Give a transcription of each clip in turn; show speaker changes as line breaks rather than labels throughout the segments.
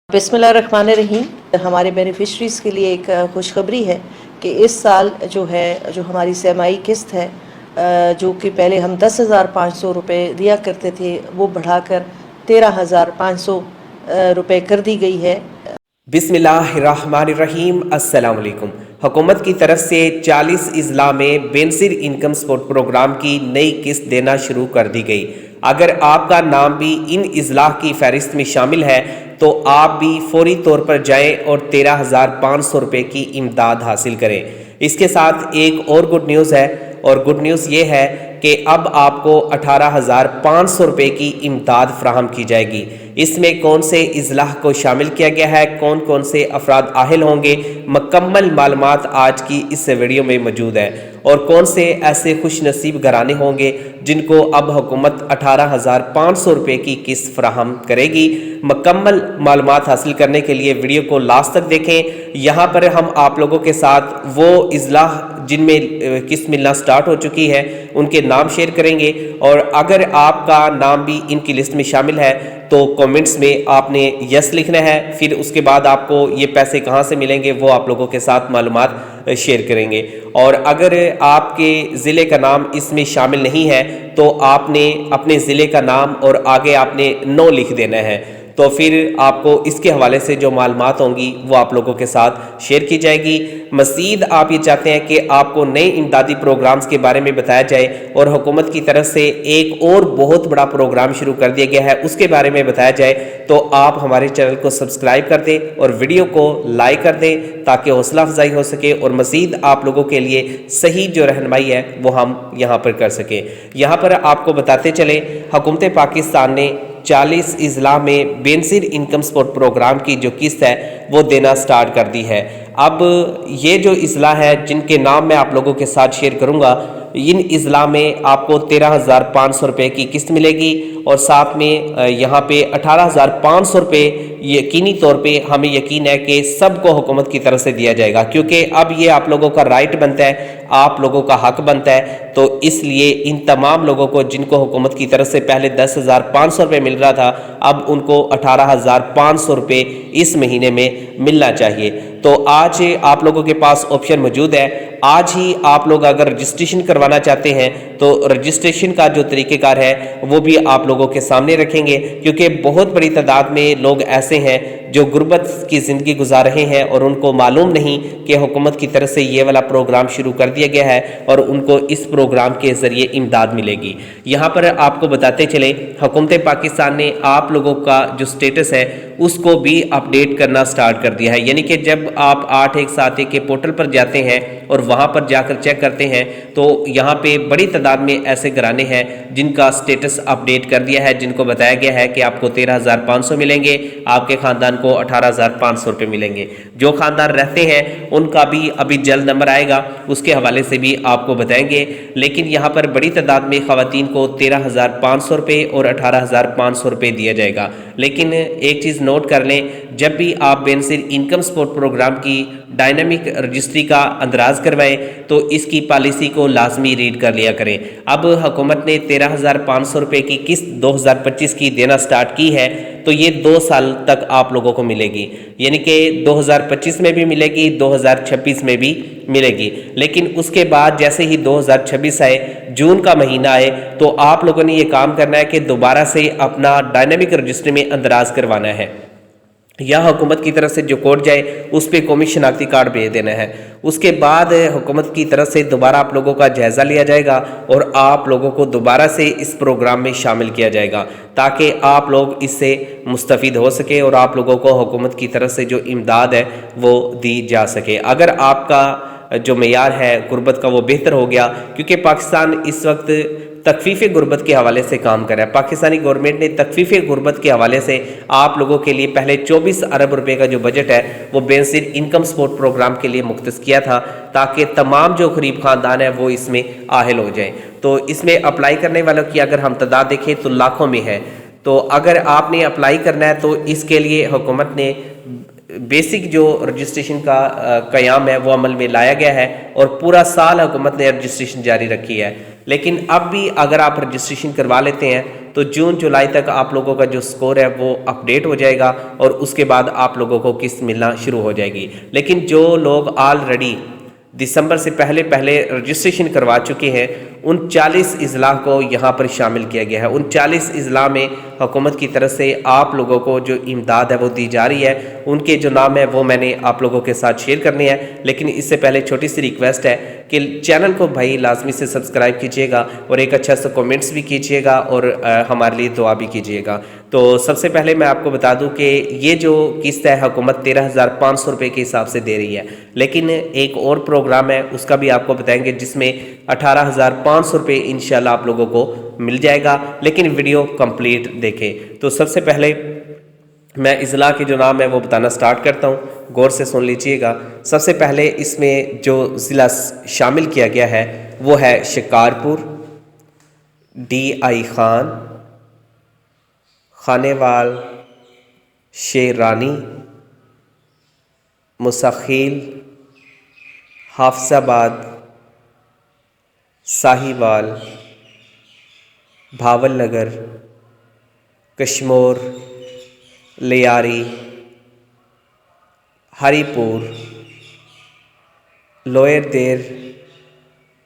बिस्मिल्लाहिर्रहमानिर्रहीम। हमारे बेनिफिशरीज़ के लिए एक खुशखबरी है कि इस साल जो हमारी सेमाई किस्त है, जो कि पहले हम 10,500 रुपये दिया करते थे, वो बढ़ाकर 13,500 रुपये कर दी गई है।
बिस्मिल्लाहिर्रहमानिर्रहीम। अस्सलाम वालेकुम। हुकूमत की तरफ से 40 अजला में बेनज़ीर इनकम सपोर्ट प्रोग्राम की नई किस्त देना शुरू कर दी गई। अगर आपका नाम भी इन अजला की फहरिस्त में शामिल है तो आप भी फौरी तौर पर जाएं और 13,500 रुपये की इमदाद हासिल करें। इसके साथ एक और गुड न्यूज़ है, और गुड न्यूज़ ये है कि अब आपको 18,500 रुपये की इमदाद फ्राहम की जाएगी। इसमें कौन से अजलाह को शामिल किया गया है, कौन कौन से अफराद आहिल होंगे, मुकम्मल मालूमात आज की इस वीडियो में मौजूद है। और कौन से ऐसे खुश नसीब घराने होंगे जिनको अब हुकूमत 18,500 रुपये की किस्त फ्राहम करेगी। मुकम्मल मालूमात हासिल करने के लिए वीडियो को लास्ट तक देखें। यहाँ पर हम आप लोगों के साथ वो अजलाह जिनमें किस्त मिलना स्टार्ट हो चुकी है उनके नाम शेयर करेंगे, और अगर आपका नाम भी इनकी लिस्ट में शामिल है तो कमेंट्स में आपने यस लिखना है। फिर उसके बाद आपको ये पैसे कहाँ से मिलेंगे वो आप लोगों के साथ मालूमात शेयर करेंगे। और अगर आपके ज़िले का नाम इसमें शामिल नहीं है तो आपने अपने ज़िले का नाम और आगे आपने नो लिख देना है। तो फिर आपको इसके हवाले से जो मालूमात होंगी वो आप लोगों के साथ शेयर की जाएगी। मज़ीद आप ये चाहते हैं कि आपको नए इमदादी प्रोग्राम्स के बारे में बताया जाए और हुकूमत की तरफ से एक और बहुत बड़ा प्रोग्राम शुरू कर दिया गया है उसके बारे में बताया जाए, तो आप हमारे चैनल को सब्सक्राइब कर दें और वीडियो को लाइक कर दें ताकि हौसला अफजाई हो सके और मज़ीद आप लोगों के लिए सही जो रहनुमाई है वो हम यहाँ पर कर सकें। यहाँ पर आपको बताते चलें, हुकूमत पाकिस्तान ने 40 अजला में बेनज़ीर इनकम सपोर्ट प्रोग्राम की जो किस्त है वो देना स्टार्ट कर दी है। अब ये जो अजला है जिनके नाम मैं आप लोगों के साथ शेयर करूँगा, इन अजला में आपको 13,500 रुपये की किस्त मिलेगी और साथ में यहाँ पे 18,500 रुपये यकीनी तौर पे हमें यकीन है कि सबको हुकूमत की तरफ से दिया जाएगा, क्योंकि अब ये आप लोगों का राइट बनता है, आप लोगों का हक बनता है। तो इसलिए इन तमाम लोगों को जिनको हुकूमत की तरफ से पहले 10,500 रुपये मिल रहा था, अब उनको 18,500 रुपये इस महीने में मिलना चाहिए। तो आज आप लोगों के पास ऑप्शन मौजूद है। आज ही आप लोग अगर रजिस्ट्रेशन करवाना चाहते हैं तो रजिस्ट्रेशन का जो तरीक़ेकार है वो भी आप लोगों के सामने रखेंगे, क्योंकि बहुत बड़ी तादाद में लोग ऐसे हैं जो गुर्बत की ज़िंदगी गुजार रहे हैं और उनको मालूम नहीं कि हुकूमत की तरफ से ये वाला प्रोग्राम शुरू कर दिया गया है और उनको इस प्रोग्राम के ज़रिए इमदाद मिलेगी। यहाँ पर आपको बताते चले, हुकूमत पाकिस्तान ने आप लोगों का जो स्टेटस है उसको भी अपडेट करना स्टार्ट कर दिया है। यानी कि जब आप 8171 के पोर्टल पर जाते हैं और वहाँ पर जाकर चेक करते हैं तो यहाँ पे बड़ी तादाद में ऐसे घराने हैं जिनका स्टेटस अपडेट कर दिया है, जिनको बताया गया है कि आपको 13,500 मिलेंगे, आपके ख़ानदान को 18,500 रुपये मिलेंगे। जो ख़ानदान रहते हैं उनका भी अभी जल्द नंबर आएगा, उसके हवाले से भी आपको बताएंगे। लेकिन यहाँ पर बड़ी तादाद में ख़वातीन को 13,500 रुपये और 18,500 रुपये दिया जाएगा। लेकिन एक चीज़ नोट कर लें, जब भी आप बेनज़ीर इनकम सपोर्ट प्रोग्राम की डायनामिक रजिस्ट्री का अंदराज करवाएं तो इसकी पॉलिसी को लाजमी रीड कर लिया करें। अब हुकूमत ने 13,500 रुपये की किस्त 2025 की देना स्टार्ट की है, तो ये 2 साल तक आप लोगों को मिलेगी, यानी कि 2025 में भी मिलेगी, 2026 में भी मिलेगी। लेकिन उसके बाद जैसे ही 2026 आए, जून का महीना आए, तो आप लोगों ने ये काम करना है कि दोबारा से अपना डायनामिक रजिस्ट्री में अंदराज करवाना है, या हुकूमत की तरफ से जो कोड जाए उस पर कौमी शनाख्ती कार्ड भेज देना है। उसके बाद हुकूमत की तरफ से दोबारा आप लोगों का जायज़ा लिया जाएगा और आप लोगों को दोबारा से इस प्रोग्राम में शामिल किया जाएगा ताकि आप लोग इससे मुस्तफ़ीद हो सके और आप लोगों को हुकूमत की तरफ से जो इमदाद है वो दी जा सके। अगर आपका जो मेयार है गुर्बत का वो बेहतर हो गया, क्योंकि पाकिस्तान इस वक्त तखफीफ गुर्बत के हवाले से काम कर रहा है। पाकिस्तानी गवर्नमेंट ने तखफीफ गुर्बत के हवाले से आप लोगों के लिए पहले 24 अरब रुपए का जो बजट है वो बेनज़ीर इनकम सपोर्ट प्रोग्राम के लिए मुख्तस किया था, ताकि तमाम जो गरीब ख़ानदान है वो इसमें आहिल हो जाएं। तो इसमें अप्लाई करने वालों की अगर हम तादाद देखें तो लाखों में है। तो अगर आपने अप्लाई करना है तो इसके लिए हुकूमत ने बेसिक जो रजिस्ट्रेशन का क़याम है वो अमल में लाया गया है और पूरा साल हुकूमत ने रजिस्ट्रेशन जारी रखी है। لیکن اب بھی اگر آپ رجسٹریشن کروا لیتے ہیں تو جون جولائی تک آپ لوگوں کا جو سکور ہے وہ اپڈیٹ ہو جائے گا اور اس کے بعد آپ لوگوں کو قسط ملنا شروع ہو جائے گی۔ لیکن جو لوگ آلریڈی دسمبر سے پہلے رجسٹریشن کروا چکے ہیں ان 40 اضلاع کو یہاں پر شامل کیا گیا ہے۔ ان 40 اضلاع میں حکومت کی طرف سے آپ لوگوں کو جو امداد ہے وہ دی جا رہی ہے، ان کے جو نام ہے وہ میں نے آپ لوگوں کے ساتھ شیئر کرنے ہیں۔ لیکن اس سے پہلے چھوٹی سی ریکویسٹ ہے کہ چینل کو بھائی لازمی سے سبسکرائب کیجئے گا اور ایک اچھا سا کومنٹس بھی کیجئے گا اور ہمارے لیے دعا بھی کیجئے گا۔ تو سب سے پہلے میں آپ کو بتا دوں کہ یہ جو قسط ہے حکومت 13,500 روپے کے حساب سے دے رہی ہے، لیکن ایک اور پروگرام ہے اس کا بھی آپ کو بتائیں گے جس میں 18,500 روپے انشاءاللہ آپ لوگوں کو مل جائے گا، لیکن ویڈیو کمپلیٹ دیکھیں۔ تو سب سے پہلے میں اضلاع کے جو نام ہے وہ بتانا سٹارٹ کرتا ہوں، غور سے سن لیجئے گا۔ سب سے پہلے اس میں جو ضلع شامل کیا گیا ہے وہ ہے شکارپور، ڈی آئی خان، خانیوال، شیرانی، مسخیل، حافظ آباد، ساہیوال، بھاول نگر، کشمور، لیاری، ہری پور، لوئر دیر،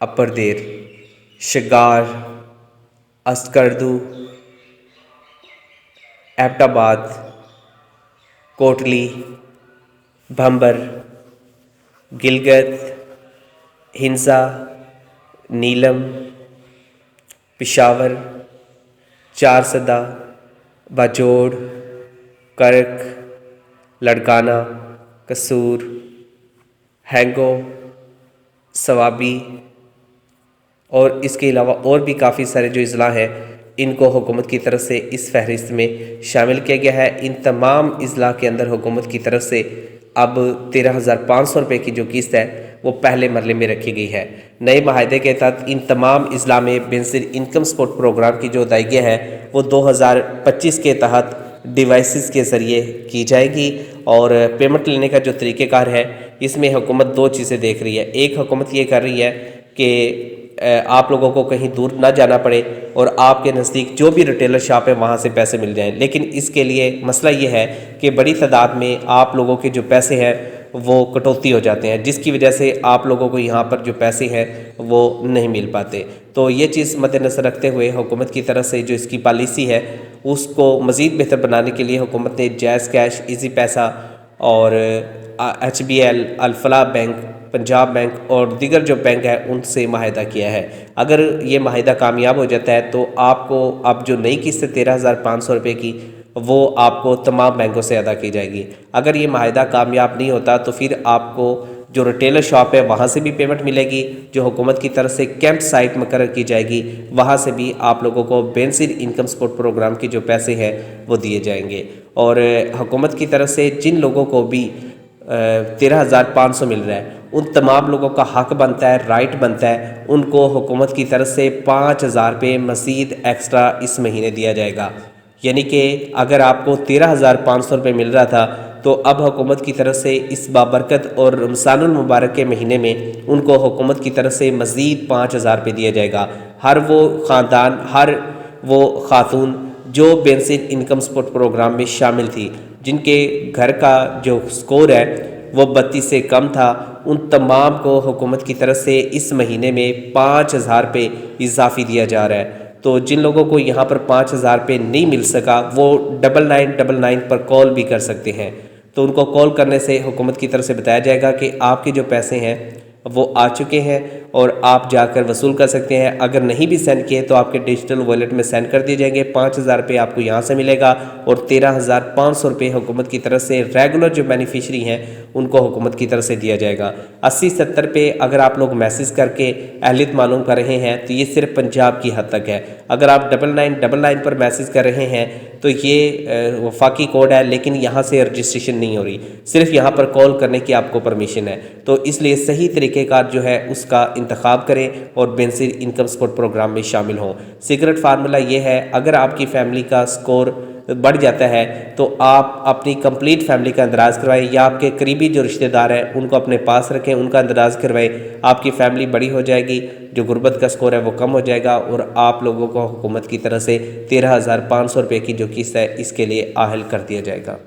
اپر دیر، شگار، اسکردو، ایبٹ آباد، کوٹلی، بھمبر، گلگت، ہنسا، نیلم، پشاور، چارسدہ، باجوڑ، کرک، لڑکانہ، قصور، ہینگو، سوابی اور اس کے علاوہ اور بھی کافی سارے جو اضلاع ہیں ان کو حکومت کی طرف سے اس فہرست میں شامل کیا گیا ہے۔ ان تمام اضلاع کے اندر حکومت کی طرف سے اب 13,500 روپے کی جو قسط ہے وہ پہلے مرحلے میں رکھی گئی ہے۔ نئے معاہدے کے تحت ان تمام اضلاع میں بینظیر انکم سپورٹ پروگرام کی جو ادائیگیاں ہیں وہ 2025 کے تحت ڈیوائسز کے ذریعے کی جائے گی، اور پیمنٹ لینے کا جو طریقہ کار ہے اس میں حکومت دو چیزیں دیکھ رہی ہے۔ ایک، حکومت یہ کر رہی ہے کہ آپ لوگوں کو کہیں دور نہ جانا پڑے اور آپ کے نزدیک جو بھی ریٹیلر شاپ ہے وہاں سے پیسے مل جائیں، لیکن اس کے لیے مسئلہ یہ ہے کہ بڑی تعداد میں آپ لوگوں کے جو پیسے ہیں وہ کٹوتی ہو جاتے ہیں، جس کی وجہ سے آپ لوگوں کو یہاں پر جو پیسے ہیں وہ نہیں مل پاتے۔ تو یہ چیز مد نظر رکھتے ہوئے حکومت کی طرف سے جو اس کی پالیسی ہے اس کو مزید بہتر بنانے کے لیے حکومت نے جائز کیش، ایزی پیسہ اور HBL، الفلاح بینک، پنجاب بینک اور دیگر جو بینک ہے ان سے معاہدہ کیا ہے۔ اگر یہ معاہدہ کامیاب ہو جاتا ہے تو آپ کو اب جو نئی قسط 13,500 روپے کی وہ آپ کو تمام بینکوں سے ادا کی جائے گی۔ اگر یہ معاہدہ کامیاب نہیں ہوتا تو پھر آپ کو جو ریٹیلر شاپ ہے وہاں سے بھی پیمنٹ ملے گی، جو حکومت کی طرف سے کیمپ سائٹ مقرر کی جائے گی وہاں سے بھی آپ لوگوں کو بینظیر انکم سپورٹ پروگرام کے جو پیسے ہیں وہ دیے جائیں گے۔ اور حکومت کی طرف سے جن لوگوں کو بھی 13,500 مل رہا ہے ان تمام لوگوں کا حق بنتا ہے، رائٹ بنتا ہے، ان کو حکومت کی طرف سے 5,000 روپے مزید ایکسٹرا اس مہینے دیا جائے گا۔ یعنی کہ اگر آپ کو 13,500 روپے مل رہا تھا تو اب حکومت کی طرف سے اس بابرکت اور رمضان المبارک کے مہینے میں ان کو حکومت کی طرف سے مزید 5,000 روپے دیا جائے گا۔ ہر وہ خاندان، ہر وہ خاتون جو بینظیر انکم سپورٹ پروگرام میں شامل تھی، جن کے گھر کا جو سکور ہے وہ 32 سے کم تھا، ان تمام کو حکومت کی طرف سے اس مہینے میں 5,000 روپے اضافی دیا جا رہا ہے۔ تو جن لوگوں کو یہاں پر 5,000 روپے نہیں مل سکا وہ 9999 پر کال بھی کر سکتے ہیں۔ تو ان کو کال کرنے سے حکومت کی طرف سے بتایا جائے گا کہ آپ کے جو پیسے ہیں وہ آ چکے ہیں اور آپ جا کر وصول کر سکتے ہیں۔ اگر نہیں بھی سینڈ کیے تو آپ کے ڈیجیٹل والیٹ میں سینڈ کر دیے جائیں گے۔ 5,000 روپے آپ کو یہاں سے ملے گا اور 13,500 روپے حکومت کی طرف سے ریگولر جو بینیفیشری ہیں ان کو حکومت کی طرف سے دیا جائے گا۔ 80-70 پہ اگر آپ لوگ میسیج کر کے اہلیت معلوم کر رہے ہیں تو یہ صرف پنجاب کی حد تک ہے۔ اگر آپ 9999 پر میسیج کر رہے ہیں تو یہ وفاقی کوڈ ہے، لیکن یہاں سے رجسٹریشن نہیں ہو رہی، صرف یہاں پر کال کرنے کی آپ کو پرمیشن ہے۔ تو اس لیے صحیح طریقہ کار جو ہے اس کا انتخاب کریں اور بینظیر انکم سپورٹ پروگرام میں شامل ہوں۔ سیکرٹ فارمولا یہ ہے، اگر آپ کی فیملی کا سکور بڑھ جاتا ہے تو آپ اپنی کمپلیٹ فیملی کا اندراج کروائیں یا آپ کے قریبی جو رشتہ دار ہیں ان کو اپنے پاس رکھیں، ان کا اندراج کروائیں، آپ کی فیملی بڑی ہو جائے گی، جو غربت کا سکور ہے وہ کم ہو جائے گا اور آپ لوگوں کو حکومت کی طرف سے 13,500 روپے کی جو قسط ہے اس کے لیے اہل کر دیا جائے گا۔